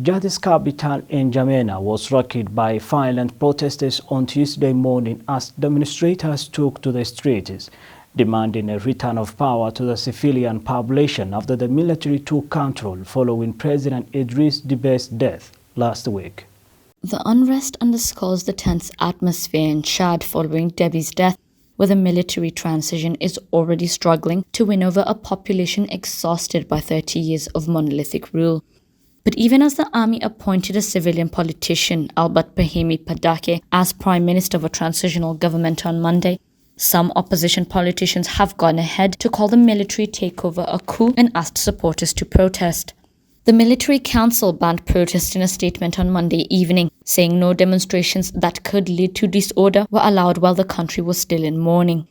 Chad's capital Ndjamena was rocked by violent protesters on Tuesday morning as demonstrators took to the streets, demanding a return of power to the civilian population after the military took control following President Idriss Deby's death last week. The unrest underscores the tense atmosphere in Chad following Deby's death, where the military transition is already struggling to win over a population exhausted by 30 years of monolithic rule. But even as the army appointed a civilian politician, Albert Bahimi Padake, as prime minister of a transitional government on Monday, some opposition politicians have gone ahead to call the military takeover a coup and asked supporters to protest. The military council banned protests in a statement on Monday evening, saying no demonstrations that could lead to disorder were allowed while the country was still in mourning.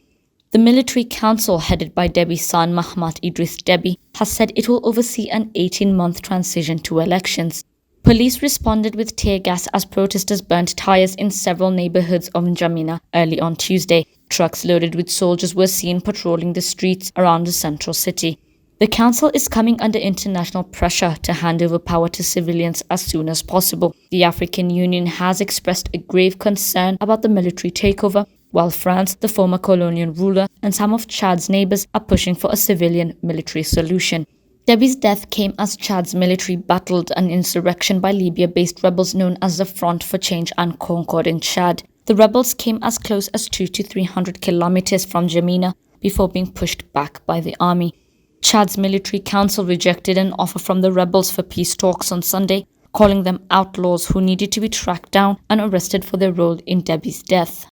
The military council, headed by Deby's son President Idriss Deby, has said it will oversee an 18-month transition to elections. Police responded with tear gas as protesters burnt tires in several neighborhoods of Ndjamena early on Tuesday. Trucks loaded with soldiers were seen patrolling the streets around the central city. The council is coming under international pressure to hand over power to civilians as soon as possible. The African Union has expressed a grave concern about the military takeover, while France, the former colonial ruler, and some of Chad's neighbors are pushing for a civilian military solution. Deby's death came as Chad's military battled an insurrection by Libya-based rebels known as the Front for Change and Concord in Chad. The rebels came as close as 200 to 300 kilometers from Ndjamena before being pushed back by the army. Chad's military council rejected an offer from the rebels for peace talks on Sunday, calling them outlaws who needed to be tracked down and arrested for their role in Deby's death.